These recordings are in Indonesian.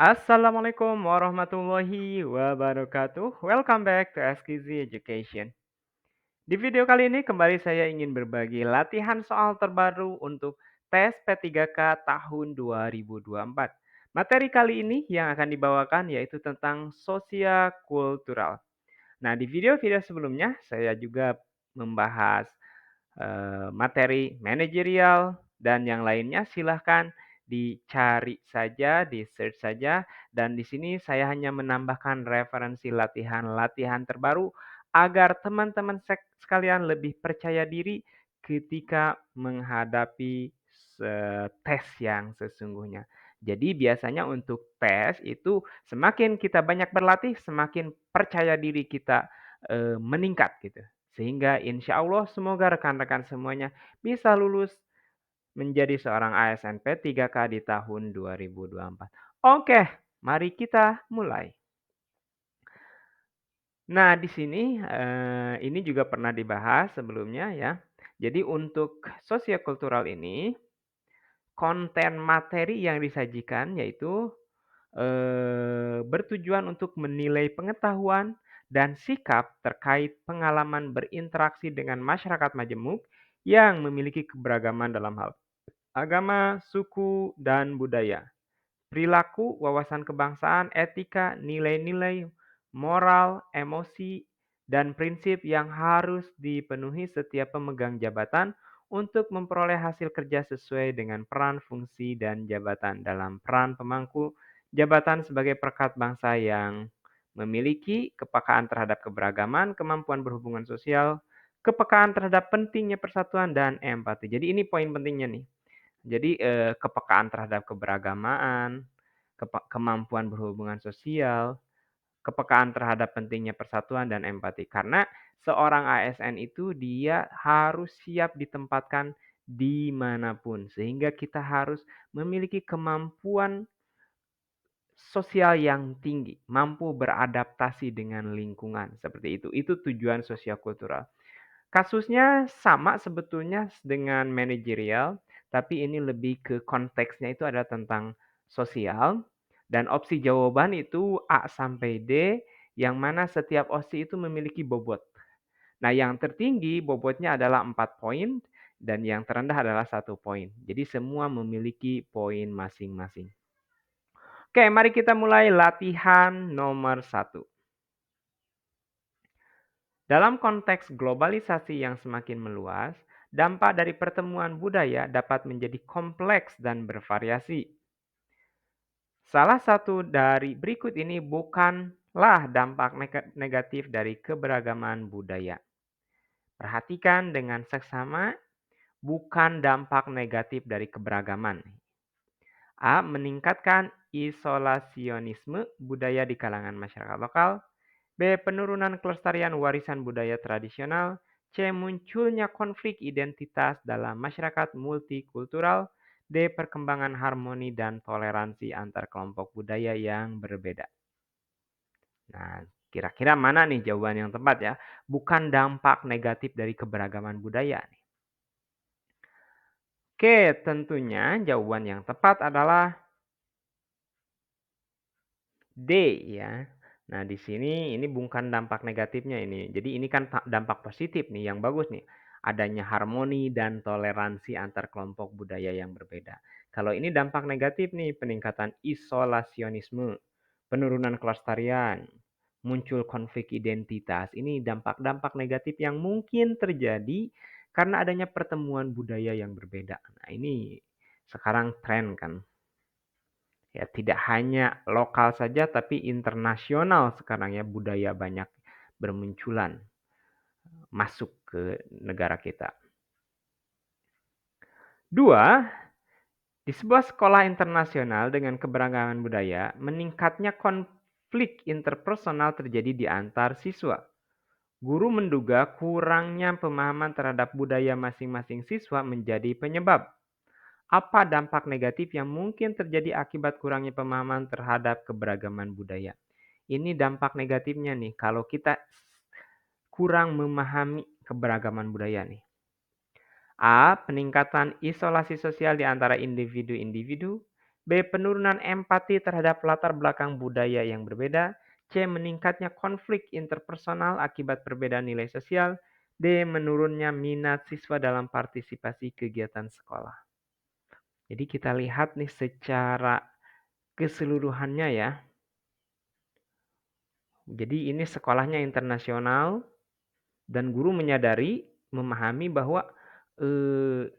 Assalamualaikum warahmatullahi wabarakatuh. Welcome back to SKZ Education. Di video kali ini kembali saya ingin berbagi latihan soal terbaru untuk tes P3K tahun 2024. Materi kali ini yang akan dibawakan yaitu tentang sosial-kultural. Nah, di video-video sebelumnya saya juga membahas materi manajerial dan yang lainnya silahkan dicari saja, di-search saja, dan di sini saya hanya menambahkan referensi latihan-latihan terbaru agar teman-teman sekalian lebih percaya diri ketika menghadapi tes yang sesungguhnya. Jadi biasanya untuk tes itu semakin kita banyak berlatih, semakin percaya diri kita meningkat gitu. Sehingga insya Allah semoga rekan-rekan semuanya bisa lulus menjadi seorang ASN P3K di tahun 2024. Oke, mari kita mulai. Nah, di sini ini juga pernah dibahas sebelumnya ya. Jadi untuk sosiokultural ini konten materi yang disajikan yaitu bertujuan untuk menilai pengetahuan dan sikap terkait pengalaman berinteraksi dengan masyarakat majemuk yang memiliki keberagaman dalam hal agama, suku, dan budaya. Perilaku, wawasan kebangsaan, etika, nilai-nilai, moral, emosi, dan prinsip yang harus dipenuhi setiap pemegang jabatan untuk memperoleh hasil kerja sesuai dengan peran, fungsi, dan jabatan dalam peran pemangku jabatan sebagai perekat bangsa yang memiliki kepekaan terhadap keberagaman, kemampuan berhubungan sosial, kepekaan terhadap pentingnya persatuan, dan empati. Jadi ini poin pentingnya nih. Jadi, kepekaan terhadap keberagaman, kemampuan berhubungan sosial, kepekaan terhadap pentingnya persatuan dan empati. Karena seorang ASN itu dia harus siap ditempatkan di manapun, sehingga kita harus memiliki kemampuan sosial yang tinggi, mampu beradaptasi dengan lingkungan, seperti itu. Itu tujuan sosial-kultural. Kasusnya sama sebetulnya dengan manajerial, tapi ini lebih ke konteksnya itu adalah tentang sosial, dan opsi jawaban itu A sampai D, yang mana setiap opsi itu memiliki bobot. Nah, yang tertinggi bobotnya adalah 4 poin, dan yang terendah adalah 1 poin. Jadi semua memiliki poin masing-masing. Oke, mari kita mulai latihan nomor 1. Dalam konteks globalisasi yang semakin meluas, dampak dari pertemuan budaya dapat menjadi kompleks dan bervariasi. Salah satu dari berikut ini bukanlah dampak negatif dari keberagaman budaya. Perhatikan dengan seksama, bukan dampak negatif dari keberagaman. A. Meningkatkan isolasionisme budaya di kalangan masyarakat lokal. B. Penurunan kelestarian warisan budaya tradisional. C. Munculnya konflik identitas dalam masyarakat multikultural. D. Perkembangan harmoni dan toleransi antar kelompok budaya yang berbeda. Nah, kira-kira mana nih jawaban yang tepat ya? Bukan dampak negatif dari keberagaman budaya. Oke, tentunya jawaban yang tepat adalah D ya. Nah, di sini ini bukan dampak negatifnya ini. Jadi ini kan dampak positif nih yang bagus nih. Adanya harmoni dan toleransi antar kelompok budaya yang berbeda. Kalau ini dampak negatif nih, peningkatan isolasionisme, penurunan kelestarian, muncul konflik identitas. Ini dampak-dampak negatif yang mungkin terjadi karena adanya pertemuan budaya yang berbeda. Nah, ini sekarang tren kan. Ya, tidak hanya lokal saja tapi internasional sekarang ya budaya banyak bermunculan masuk ke negara kita. 2, di sebuah sekolah internasional dengan keberagaman budaya, meningkatnya konflik interpersonal terjadi di antar siswa. Guru menduga kurangnya pemahaman terhadap budaya masing-masing siswa menjadi penyebab. Apa dampak negatif yang mungkin terjadi akibat kurangnya pemahaman terhadap keberagaman budaya? Ini dampak negatifnya nih, kalau kita kurang memahami keberagaman budaya nih. A. Peningkatan isolasi sosial di antara individu-individu. B. Penurunan empati terhadap latar belakang budaya yang berbeda. C. Meningkatnya konflik interpersonal akibat perbedaan nilai sosial. D. Menurunnya minat siswa dalam partisipasi kegiatan sekolah. Jadi kita lihat nih secara keseluruhannya ya. Jadi ini sekolahnya internasional dan guru memahami bahwa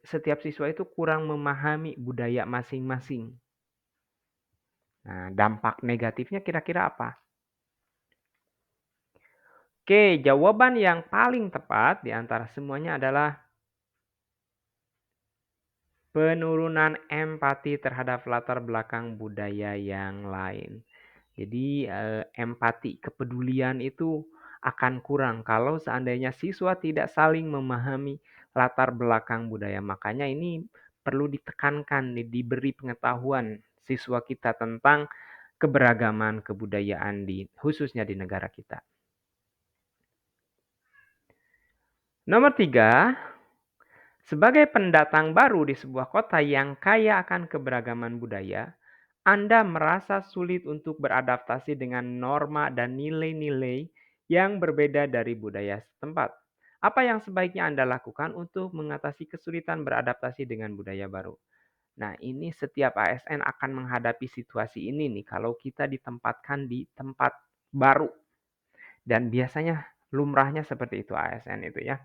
setiap siswa itu kurang memahami budaya masing-masing. Nah, dampak negatifnya kira-kira apa? Oke, jawaban yang paling tepat di antara semuanya adalah penurunan empati terhadap latar belakang budaya yang lain. Jadi empati, kepedulian itu akan kurang kalau seandainya siswa tidak saling memahami latar belakang budaya. Makanya ini perlu ditekankan, diberi pengetahuan siswa kita tentang keberagaman kebudayaan khususnya di negara kita. Nomor 3, sebagai pendatang baru di sebuah kota yang kaya akan keberagaman budaya, Anda merasa sulit untuk beradaptasi dengan norma dan nilai-nilai yang berbeda dari budaya setempat. Apa yang sebaiknya Anda lakukan untuk mengatasi kesulitan beradaptasi dengan budaya baru? Nah, ini setiap ASN akan menghadapi situasi ini nih kalau kita ditempatkan di tempat baru. Dan biasanya lumrahnya seperti itu ASN itu ya.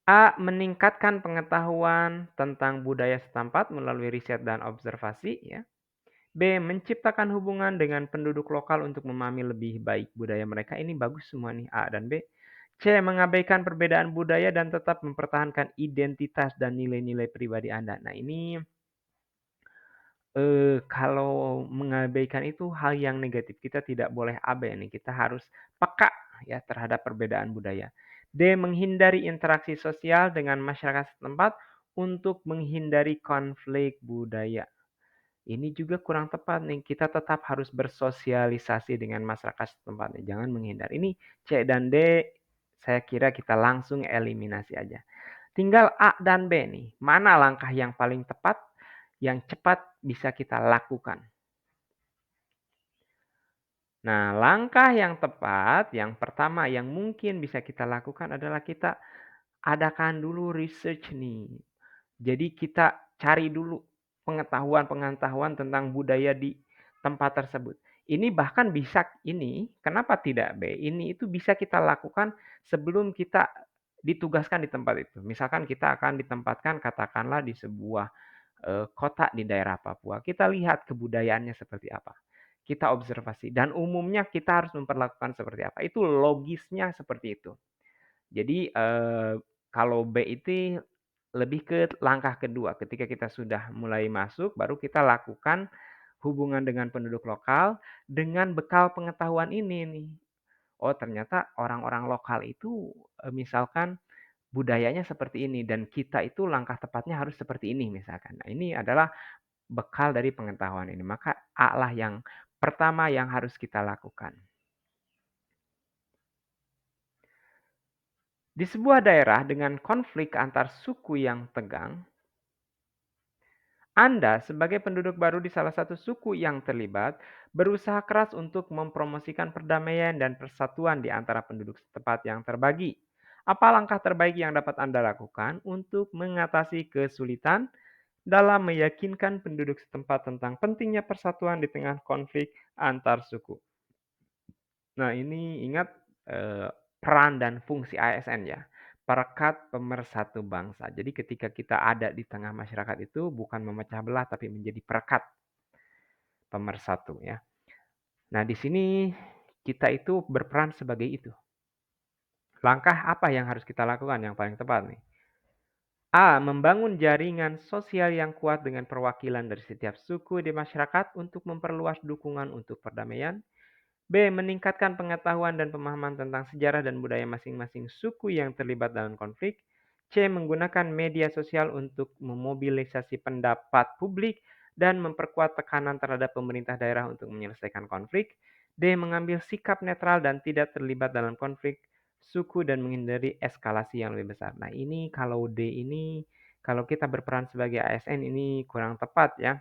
A. Meningkatkan pengetahuan tentang budaya setempat melalui riset dan observasi ya. B. Menciptakan hubungan dengan penduduk lokal untuk memahami lebih baik budaya mereka. Ini bagus semua nih A dan B. C. Mengabaikan perbedaan budaya dan tetap mempertahankan identitas dan nilai-nilai pribadi Anda. Nah ini kalau mengabaikan itu hal yang negatif. Kita tidak boleh abai nih. Kita harus peka ya terhadap perbedaan budaya. D. Menghindari interaksi sosial dengan masyarakat setempat untuk menghindari konflik budaya. Ini juga kurang tepat nih. Kita tetap harus bersosialisasi dengan masyarakat setempat nih. Jangan menghindar. Ini C dan D saya kira kita langsung eliminasi aja. Tinggal A dan B nih. Mana langkah yang paling tepat, yang cepat bisa kita lakukan? Nah, langkah yang tepat, yang pertama yang mungkin bisa kita lakukan adalah kita adakan dulu research nih. Jadi kita cari dulu pengetahuan-pengetahuan tentang budaya di tempat tersebut. Ini bahkan bisa kenapa tidak B? Ini itu bisa kita lakukan sebelum kita ditugaskan di tempat itu. Misalkan kita akan ditempatkan katakanlah di sebuah kota di daerah Papua. Kita lihat kebudayaannya seperti apa. Kita observasi dan umumnya kita harus memperlakukan seperti apa. Itu logisnya seperti itu. Jadi kalau B itu lebih ke langkah kedua, ketika kita sudah mulai masuk, baru kita lakukan hubungan dengan penduduk lokal dengan bekal pengetahuan ini nih. Oh ternyata orang-orang lokal itu misalkan budayanya seperti ini dan kita itu langkah tepatnya harus seperti ini misalkan. Nah ini adalah bekal dari pengetahuan ini. Maka A lah yang pertama yang harus kita lakukan. Di sebuah daerah dengan konflik antar suku yang tegang, Anda sebagai penduduk baru di salah satu suku yang terlibat berusaha keras untuk mempromosikan perdamaian dan persatuan di antara penduduk setempat yang terbagi. Apa langkah terbaik yang dapat Anda lakukan untuk mengatasi kesulitan dalam meyakinkan penduduk setempat tentang pentingnya persatuan di tengah konflik antar suku? Nah, ini ingat peran dan fungsi ASN ya. Perekat pemersatu bangsa. Jadi ketika kita ada di tengah masyarakat itu bukan memecah belah tapi menjadi perekat pemersatu ya. Nah, di sini kita itu berperan sebagai itu. Langkah apa yang harus kita lakukan yang paling tepat nih? A. Membangun jaringan sosial yang kuat dengan perwakilan dari setiap suku di masyarakat untuk memperluas dukungan untuk perdamaian. B. Meningkatkan pengetahuan dan pemahaman tentang sejarah dan budaya masing-masing suku yang terlibat dalam konflik. C. Menggunakan media sosial untuk memobilisasi pendapat publik dan memperkuat tekanan terhadap pemerintah daerah untuk menyelesaikan konflik. D. Mengambil sikap netral dan tidak terlibat dalam konflik suku dan menghindari eskalasi yang lebih besar. Nah ini kalau D ini, kalau kita berperan sebagai ASN ini kurang tepat ya.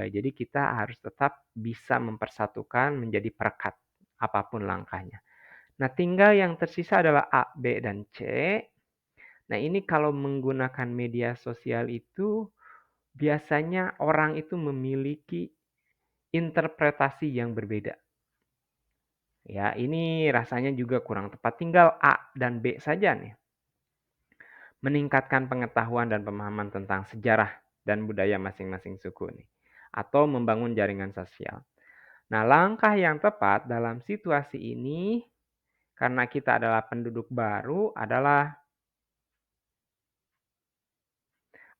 Jadi kita harus tetap bisa mempersatukan menjadi perekat, apapun langkahnya. Nah, tinggal yang tersisa adalah A, B, dan C. Nah, ini kalau menggunakan media sosial itu, biasanya orang itu memiliki interpretasi yang berbeda. Ya, ini rasanya juga kurang tepat. Tinggal A dan B saja nih. Meningkatkan pengetahuan dan pemahaman tentang sejarah dan budaya masing-masing suku nih. Atau membangun jaringan sosial. Nah, langkah yang tepat dalam situasi ini, karena kita adalah penduduk baru, adalah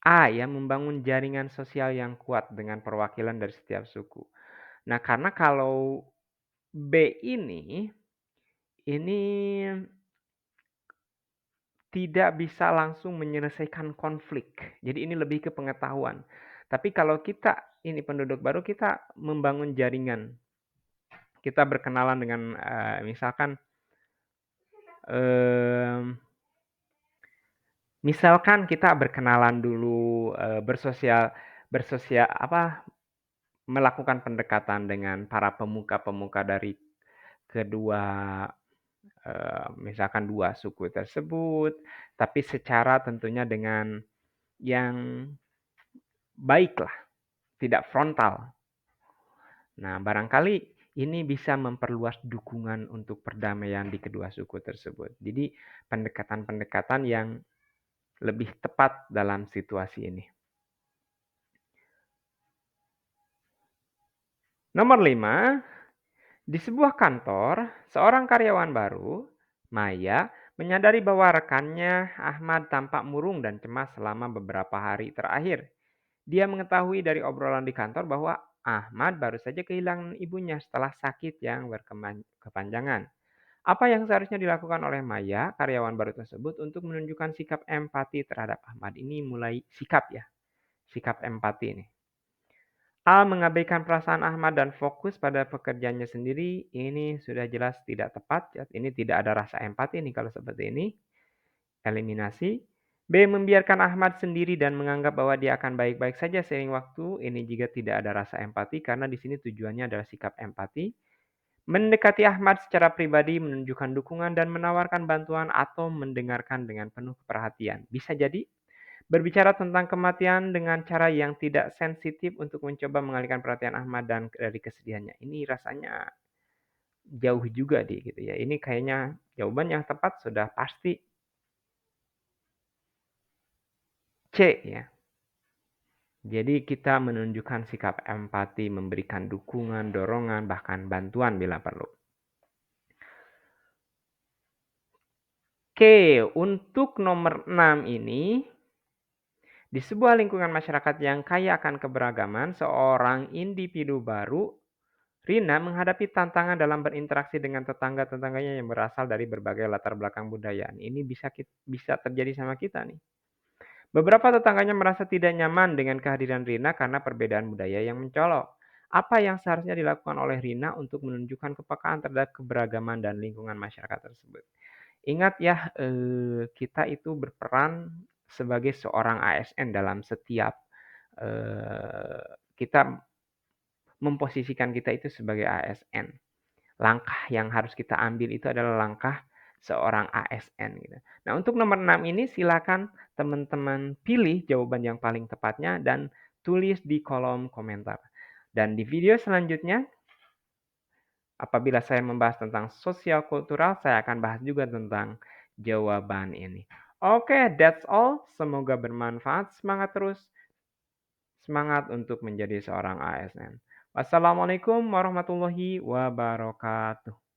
A ya, membangun jaringan sosial yang kuat dengan perwakilan dari setiap suku. Nah, karena kalau B ini tidak bisa langsung menyelesaikan konflik. Jadi ini lebih ke pengetahuan. Tapi kalau kita ini penduduk baru, kita membangun jaringan. Kita berkenalan dengan misalkan kita berkenalan dulu, melakukan pendekatan dengan para pemuka-pemuka dari kedua, misalkan dua suku tersebut, tapi secara tentunya dengan yang baiklah, tidak frontal. Nah, barangkali ini bisa memperluas dukungan untuk perdamaian di kedua suku tersebut. Jadi, pendekatan-pendekatan yang lebih tepat dalam situasi ini. Nomor 5, di sebuah kantor, seorang karyawan baru, Maya, menyadari bahwa rekannya Ahmad tampak murung dan cemas selama beberapa hari terakhir. Dia mengetahui dari obrolan di kantor bahwa Ahmad baru saja kehilangan ibunya setelah sakit yang berkepanjangan. Apa yang seharusnya dilakukan oleh Maya, karyawan baru tersebut, untuk menunjukkan sikap empati terhadap Ahmad? Ini mulai sikap empati ini. A. Mengabaikan perasaan Ahmad dan fokus pada pekerjaannya sendiri. Ini sudah jelas tidak tepat. Ini tidak ada rasa empati nih kalau seperti ini. Eliminasi. B. Membiarkan Ahmad sendiri dan menganggap bahwa dia akan baik-baik saja seiring waktu. Ini juga tidak ada rasa empati karena di sini tujuannya adalah sikap empati. Mendekati Ahmad secara pribadi, menunjukkan dukungan dan menawarkan bantuan atau mendengarkan dengan penuh perhatian. Bisa jadi berbicara tentang kematian dengan cara yang tidak sensitif untuk mencoba mengalihkan perhatian Ahmad dan dari kesedihannya. Ini rasanya jauh juga gitu ya. Ini kayaknya jawaban yang tepat sudah pasti C ya. Jadi kita menunjukkan sikap empati, memberikan dukungan, dorongan, bahkan bantuan bila perlu. Oke, untuk nomor 6 ini, di sebuah lingkungan masyarakat yang kaya akan keberagaman, seorang individu baru, Rina, menghadapi tantangan dalam berinteraksi dengan tetangga-tetangganya yang berasal dari berbagai latar belakang budaya. Ini bisa terjadi sama kita nih. Beberapa tetangganya merasa tidak nyaman dengan kehadiran Rina karena perbedaan budaya yang mencolok. Apa yang seharusnya dilakukan oleh Rina untuk menunjukkan kepekaan terhadap keberagaman dan lingkungan masyarakat tersebut? Ingat ya, kita itu berperan sebagai seorang ASN dalam setiap, kita memposisikan kita itu sebagai ASN. Langkah yang harus kita ambil itu adalah langkah seorang ASN gitu. Nah, untuk nomor 6 ini silakan teman-teman pilih jawaban yang paling tepatnya dan tulis di kolom komentar. Dan di video selanjutnya, apabila saya membahas tentang sosial kultural, saya akan bahas juga tentang jawaban ini. Oke, that's all. Semoga bermanfaat. Semangat terus. Semangat untuk menjadi seorang ASN. Wassalamualaikum warahmatullahi wabarakatuh.